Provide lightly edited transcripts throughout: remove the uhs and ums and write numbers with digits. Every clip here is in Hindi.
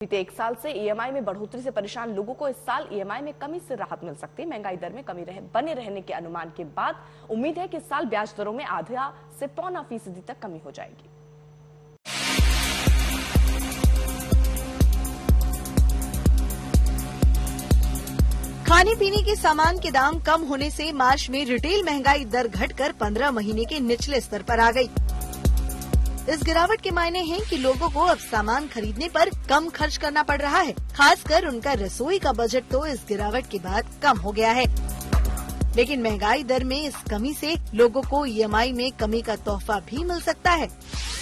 बीते एक साल से ईएमआई में बढ़ोतरी से परेशान लोगों को इस साल ईएमआई में कमी से राहत मिल सकती है। महंगाई दर में कमी बने रहने के अनुमान के बाद उम्मीद है कि इस साल ब्याज दरों में आधा से 0.25% तक कमी हो जाएगी। खाने पीने के सामान के दाम कम होने से मार्च में रिटेल महंगाई दर घटकर 15 महीने के निचले स्तर पर आ गई। इस गिरावट के मायने हैं कि लोगों को अब सामान खरीदने पर कम खर्च करना पड़ रहा है। खासकर उनका रसोई का बजट तो इस गिरावट के बाद कम हो गया है। लेकिन महंगाई दर में इस कमी से लोगों को ईएमआई में कमी का तोहफा भी मिल सकता है।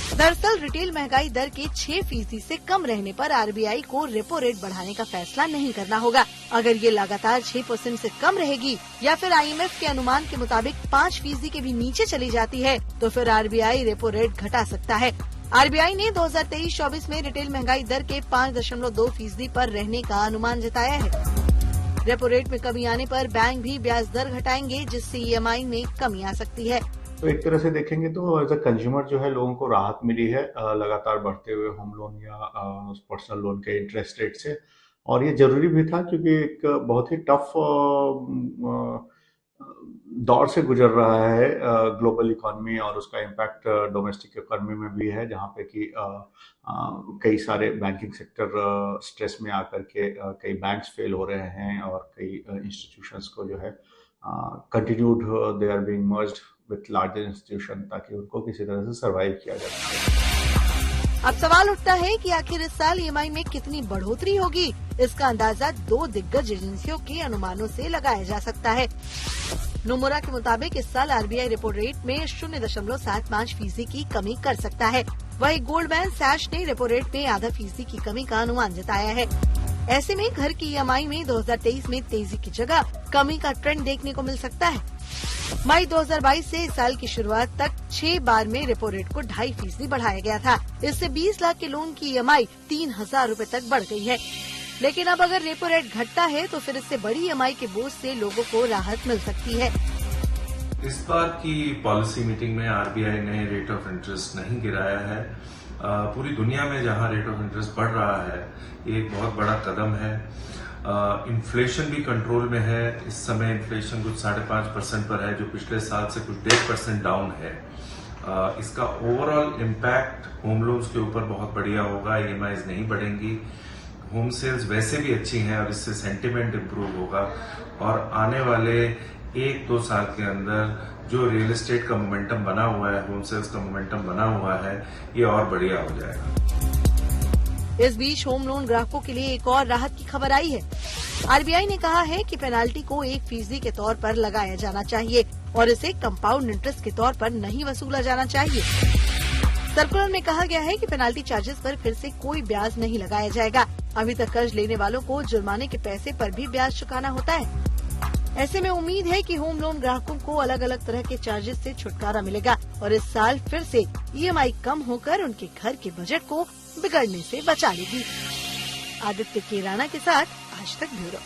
दरअसल रिटेल महंगाई दर के 6% से कम रहने पर आरबीआई को रेपो रेट बढ़ाने का फैसला नहीं करना होगा। अगर ये लगातार 6% से कम रहेगी या फिर आईएमएफ के अनुमान के मुताबिक 5% के भी नीचे चली जाती है तो फिर आरबीआई रेपो रेट घटा सकता है। आरबीआई ने 2023-24 में रिटेल महंगाई दर के 5.2% पर रहने का अनुमान जताया है। रेपो रेट में कमी आने पर बैंक भी ब्याज दर घटाएंगे, जिससे ईएमआई में कमी आ सकती है। तो एक तरह से देखेंगे तो एज अ कंज्यूमर जो है लोगों को राहत मिली है लगातार बढ़ते हुए होम लोन या पर्सनल लोन के इंटरेस्ट रेट से, और ये जरूरी भी था क्योंकि एक बहुत ही टफ दौर से गुजर रहा है ग्लोबल इकोनॉमी, और उसका इम्पैक्ट डोमेस्टिक इकोनॉमी में भी है, जहाँ पे कि कई सारे बैंकिंग सेक्टर स्ट्रेस में आकर के कई बैंक्स फेल हो रहे हैं और कई इंस्टीट्यूशंस को जो है continued they are being merged with larger institution, ताकि उनको किसी तरह से सर्वाइव किया जा सके। अब सवाल उठता है कि आखिर इस साल ईएमआई में कितनी बढ़ोतरी होगी। इसका अंदाजा 2 दिग्गज एजेंसियों के अनुमानों से लगाया जा सकता है। नोमुरा के मुताबिक इस साल आरबीआई रेपो रेट में 0.75% की कमी कर सकता है। वहीं गोल्डमैन सैच ने रेपो रेट में आधा फीसदी की कमी का अनुमान जताया है। ऐसे में घर की ईएमआई में 2023 में तेजी की जगह कमी का ट्रेंड देखने को मिल सकता है। मई 2022 से इस साल की शुरुआत तक 6 बार में रेपो रेट को 2.5% बढ़ाया गया था। इससे 20 लाख के लोन की ईएमआई 3,000 रूपए तक बढ़ गई है। लेकिन अब अगर रेपो रेट घटता है तो फिर इससे बड़ी ईएमआई के बोझ से लोगों को राहत मिल सकती है। इस बार की पॉलिसी मीटिंग में आरबीआई ने रेट ऑफ इंटरेस्ट नहीं गिराया है। पूरी दुनिया में जहां रेट ऑफ इंटरेस्ट बढ़ रहा है, ये एक बहुत बड़ा कदम है। इन्फ्लेशन भी कंट्रोल में है। इस समय इन्फ्लेशन कुछ 5.5% पर है, जो पिछले साल से कुछ 1.5% डाउन है। इसका ओवरऑल इम्पैक्ट होम लोन्स के ऊपर बहुत बढ़िया होगा। ईएमआईज नहीं बढ़ेंगी, होम सेल्स वैसे भी अच्छी हैं और इससे सेंटिमेंट इम्प्रूव होगा, और आने वाले 1-2 साल के अंदर जो रियल एस्टेट का मोमेंटम बना हुआ है, होम सेल्स का मोमेंटम बना हुआ है, ये और बढ़िया हो जाएगा। इस बीच होम लोन ग्राहकों के लिए एक और राहत की खबर आई है। आरबीआई ने कहा है कि पेनाल्टी को 1% के तौर पर लगाया जाना चाहिए और इसे कंपाउंड इंटरेस्ट के तौर पर नहीं वसूला जाना चाहिए। सर्कुलर में कहा गया है कि पेनाल्टी चार्जेस पर फिर से कोई ब्याज नहीं लगाया जाएगा। अभी तक कर्ज लेने वालों को जुर्माने के पैसे पर भी ब्याज चुकाना होता है। ऐसे में उम्मीद है कि होम लोन ग्राहकों को अलग अलग तरह के चार्जेस से छुटकारा मिलेगा और इस साल फिर से ईएमआई कम होकर उनके घर के बजट को बिगड़ने से बचा लेगी। आदित्य केराना के साथ आज तक ब्यूरो।